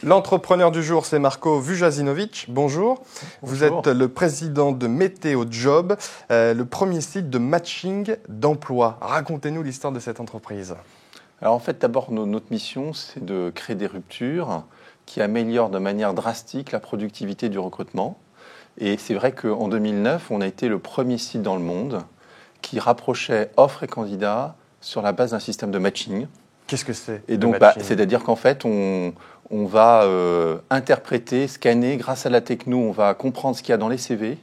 L'entrepreneur du jour, c'est Marko Vujasinovic. Bonjour. Vous êtes le président de Météo Job, le premier site de matching d'emploi. Racontez-nous l'histoire de cette entreprise. Alors en fait, d'abord, notre mission, c'est de créer des ruptures qui améliorent de manière drastique la productivité du recrutement. Et c'est vrai qu'en 2009, on a été le premier site dans le monde qui rapprochait offres et candidats sur la base d'un système de matching. Qu'est-ce que c'est? Et donc, c'est-à-dire qu'en fait, on va interpréter, scanner, grâce à la techno, on va comprendre ce qu'il y a dans les CV,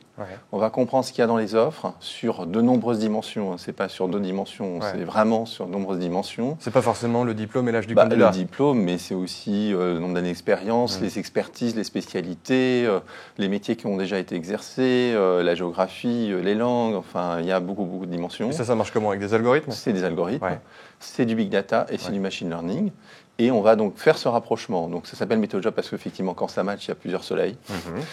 on va comprendre ce qu'il y a dans les offres sur de nombreuses dimensions. C'est pas sur deux dimensions, c'est vraiment sur de nombreuses dimensions. C'est pas forcément le diplôme et l'âge du candidat. Le diplôme, mais c'est aussi le nombre d'années d'expérience, les expertises, les spécialités, les métiers qui ont déjà été exercés, la géographie, les langues. Enfin, il y a beaucoup de dimensions. Et ça marche comment? Avec des algorithmes? C'est des algorithmes, c'est du big data et c'est du machine learning. Et on va donc faire ce rapprochement. Donc ça s'appelle Météo Job parce qu'effectivement, quand ça match, il y a plusieurs soleils.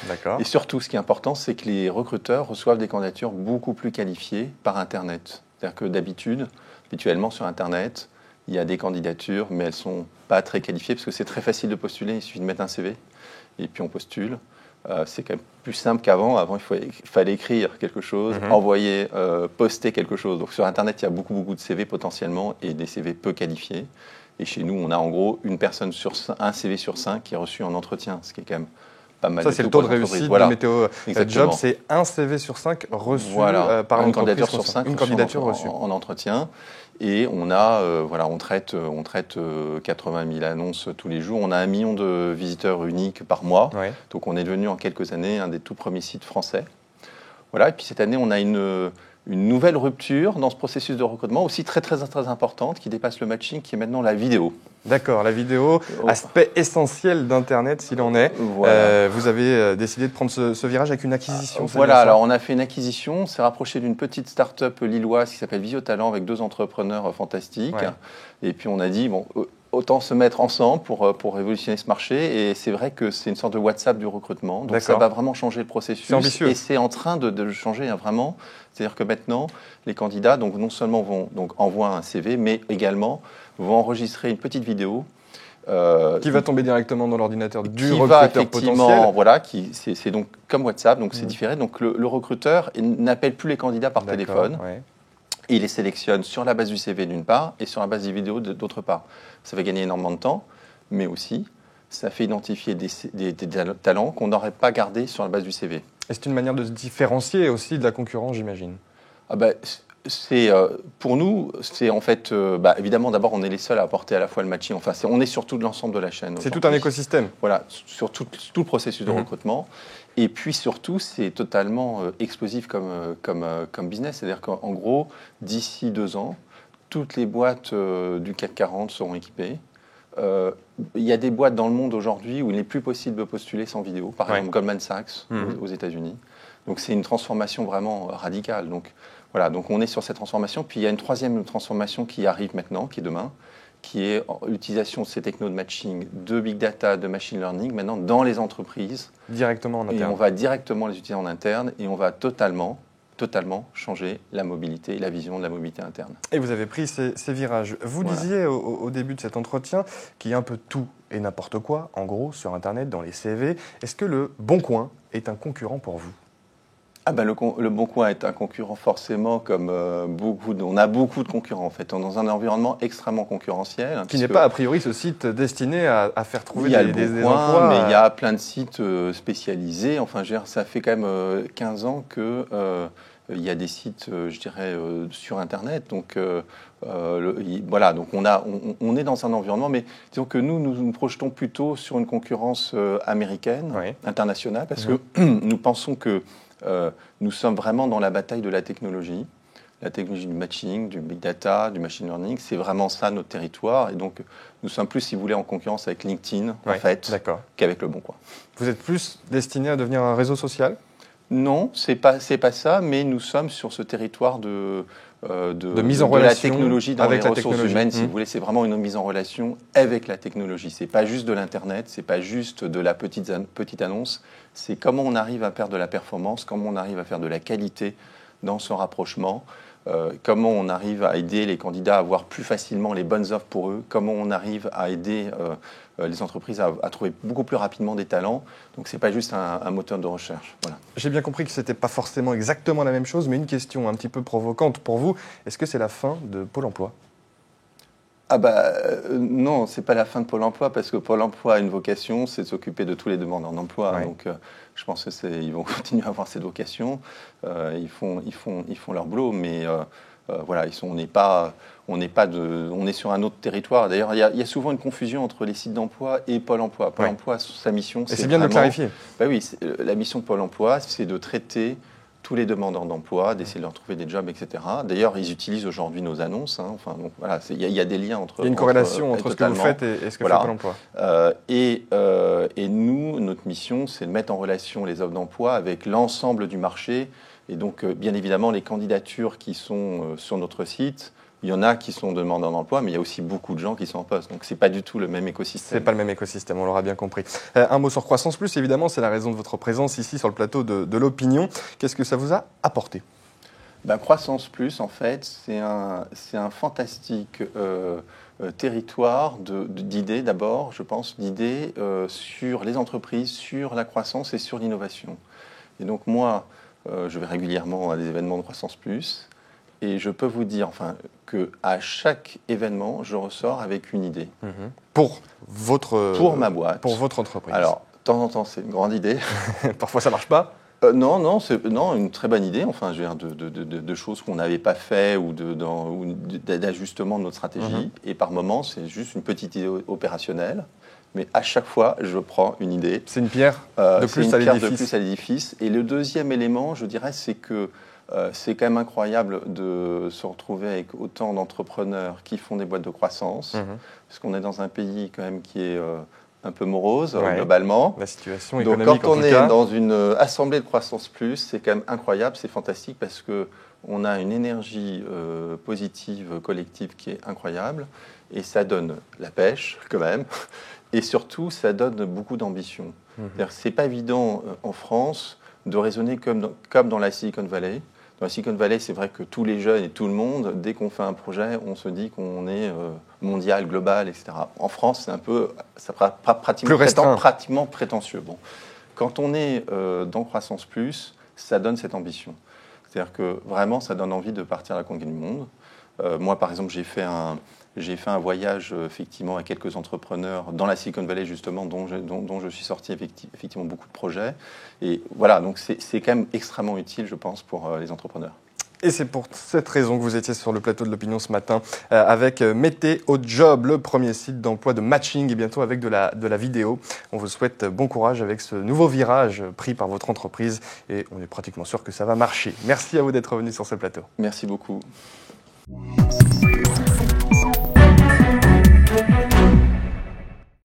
D'accord. Et surtout, ce qui est important, c'est que les recruteurs reçoivent des candidatures beaucoup plus qualifiées par Internet. C'est-à-dire que habituellement sur Internet, il y a des candidatures, mais elles ne sont pas très qualifiées parce que c'est très facile de postuler. Il suffit de mettre un CV et puis on postule. C'est quand même plus simple qu'avant. Avant, il fallait écrire quelque chose, envoyer, poster quelque chose. Donc sur Internet, il y a beaucoup de CV potentiellement et des CV peu qualifiés. Et chez nous, on a en gros un CV sur 5 qui est reçu en entretien, ce qui est quand même pas mal. Ça, c'est le taux de réussite de Météo Job, c'est un CV sur 5 reçu par une candidature sur 5 une candidature reçue en entretien. Et on a, on traite 80 000 annonces tous les jours. On a 1 million de visiteurs uniques par mois. Donc on est devenu en quelques années un des tout premiers sites français. Voilà. Et puis cette année, on a une nouvelle rupture dans ce processus de recrutement, aussi très importante, qui dépasse le matching, qui est maintenant la vidéo. D'accord, la vidéo, aspect essentiel d'Internet s'il en est. Voilà. Vous avez décidé de prendre ce virage avec une acquisition. Voilà, alors on a fait une acquisition, on s'est rapproché d'une petite start-up lilloise qui s'appelle Visiotalent avec 2 entrepreneurs fantastiques. Et puis on a dit, bon, autant se mettre ensemble pour révolutionner ce marché. Et c'est vrai que c'est une sorte de WhatsApp du recrutement. Donc ça va vraiment changer le processus. C'est ambitieux. Et c'est en train de changer vraiment. C'est-à-dire que maintenant, les candidats donc, non seulement envoient un CV, mais également vont enregistrer une petite vidéo. Qui va tomber directement dans l'ordinateur du recruteur potentiel. Voilà, c'est donc comme WhatsApp, donc c'est différent. Donc le recruteur n'appelle plus les candidats par téléphone. Il les sélectionne sur la base du CV d'une part et sur la base des vidéos d'autre part. Ça fait gagner énormément de temps, mais aussi ça fait identifier des talents qu'on n'aurait pas gardés sur la base du CV. Et c'est une manière de se différencier aussi de la concurrence, j'imagine. Pour nous, c'est en fait, évidemment, d'abord, on est les seuls à apporter à la fois le matching. Enfin, on est sur tout l'ensemble de la chaîne. C'est tout un écosystème. Voilà, sur tout le processus de recrutement. Et puis surtout, c'est totalement explosif comme business. C'est-à-dire qu'en gros, d'ici 2 ans, toutes les boîtes du CAC 40 seront équipées. Il y a des boîtes dans le monde aujourd'hui où il n'est plus possible de postuler sans vidéo. Par exemple, Goldman Sachs aux États-Unis. Donc c'est une transformation vraiment radicale. Donc voilà, donc on est sur cette transformation. Puis il y a une troisième transformation qui arrive maintenant, qui est demain, qui est l'utilisation de ces technos de matching, de big data, de machine learning, maintenant dans les entreprises. Directement en interne. Et on va directement les utiliser en interne et on va totalement changer la mobilité, la vision de la mobilité interne. Et vous avez pris ces virages. Vous disiez au début de cet entretien qu'il y a un peu tout et n'importe quoi, en gros, sur Internet, dans les CV. Est-ce que le Bon Coin est un concurrent pour vous ? Le Bon Coin est un concurrent forcément, comme on a beaucoup de concurrents en fait, dans un environnement extrêmement concurrentiel. Qui n'est pas a priori ce site destiné à faire trouver des emplois. Coin, mais il y a plein de sites spécialisés. Enfin, ça fait quand même 15 ans que il y a des sites, sur Internet. Donc voilà, donc on est dans un environnement, mais disons que nous projetons plutôt sur une concurrence américaine, internationale, parce que nous pensons que nous sommes vraiment dans la bataille de la technologie du matching, du big data, du machine learning. C'est vraiment ça notre territoire. Et donc, nous sommes plus, si vous voulez, en concurrence avec LinkedIn, en fait, qu'avec Le Bon Coin. Vous êtes plus destiné à devenir un réseau social ? Non, c'est pas ça, mais nous sommes sur ce territoire de mise en relation la technologie dans les ressources humaines, si vous voulez. C'est vraiment une mise en relation avec la technologie. C'est pas juste de l'Internet, c'est pas juste de la petite annonce. C'est comment on arrive à faire de la performance, comment on arrive à faire de la qualité dans ce rapprochement, comment on arrive à aider les candidats à avoir plus facilement les bonnes offres pour eux, comment on arrive à aider les entreprises à trouver beaucoup plus rapidement des talents. Donc, ce n'est pas juste un moteur de recherche. Voilà. J'ai bien compris que ce n'était pas forcément exactement la même chose, mais une question un petit peu provocante pour vous. Est-ce que c'est la fin de Pôle emploi ? Non, c'est pas la fin de Pôle emploi, parce que Pôle emploi a une vocation, c'est de s'occuper de tous les demandeurs d'emploi. Ouais. Donc, je pense qu'ils vont continuer à avoir cette vocation. Ils font leur boulot, mais voilà, on est sur un autre territoire. D'ailleurs, il y a souvent une confusion entre les sites d'emploi et Pôle emploi. Pôle emploi, sa mission, c'est bien de le clarifier. Oui, la mission de Pôle emploi, c'est de traiter tous les demandeurs d'emploi, d'essayer de leur trouver des jobs, etc. D'ailleurs, ils utilisent aujourd'hui nos annonces. Enfin, donc, voilà, il y a des liens entre... Il y a une corrélation entre ce que vous faites et ce que fait Pôle emploi. Et nous, notre mission, c'est de mettre en relation les offres d'emploi avec l'ensemble du marché. Et donc, bien évidemment, les candidatures qui sont sur notre site, il y en a qui sont demandeurs d'emploi, mais il y a aussi beaucoup de gens qui sont en poste. Donc, ce n'est pas du tout le même écosystème. Ce n'est pas le même écosystème, on l'aura bien compris. Un mot sur Croissance Plus, évidemment, c'est la raison de votre présence ici sur le plateau de l'Opinion. Qu'est-ce que ça vous a apporté ? Croissance Plus, en fait, c'est un fantastique territoire d'idées, d'abord, je pense, d'idées sur les entreprises, sur la croissance et sur l'innovation. Et donc, moi, je vais régulièrement à des événements de Croissance Plus. Et je peux vous dire qu'à chaque événement, je ressors avec une idée. Pour ma boîte. Pour votre entreprise. Alors, de temps en temps, c'est une grande idée. Parfois, ça ne marche pas. Non, une très bonne idée. Enfin, je veux dire, de choses qu'on n'avait pas fait ou d'ajustement de notre stratégie. Et par moment, c'est juste une petite idée opérationnelle. Mais à chaque fois, je prends une idée. C'est une pierre de plus à l'édifice. Et le deuxième élément, je dirais, c'est que c'est quand même incroyable de se retrouver avec autant d'entrepreneurs qui font des boîtes de croissance, parce qu'on est dans un pays quand même qui est un peu morose globalement. La situation économique, donc quand on est dans une assemblée de Croissance Plus, c'est quand même incroyable, c'est fantastique parce qu'on a une énergie positive collective qui est incroyable et ça donne la pêche quand même et surtout ça donne beaucoup d'ambition. C'est pas évident en France de raisonner comme dans la Silicon Valley. Dans la Silicon Valley, c'est vrai que tous les jeunes et tout le monde, dès qu'on fait un projet, on se dit qu'on est mondial, global, etc. En France, c'est un peu, pratiquement prétentieux. Bon. Quand on est dans Croissance Plus, ça donne cette ambition. C'est-à-dire que vraiment, ça donne envie de partir à la conquête du monde. Moi, par exemple, j'ai fait un voyage effectivement avec quelques entrepreneurs dans la Silicon Valley justement, dont je suis sorti effectivement beaucoup de projets. Et voilà, donc c'est quand même extrêmement utile, je pense, pour les entrepreneurs. Et c'est pour cette raison que vous étiez sur le plateau de l'Opinion ce matin avec Météo Job, le premier site d'emploi de matching et bientôt avec de la vidéo. On vous souhaite bon courage avec ce nouveau virage pris par votre entreprise et on est pratiquement sûr que ça va marcher. Merci à vous d'être venu sur ce plateau. Merci beaucoup.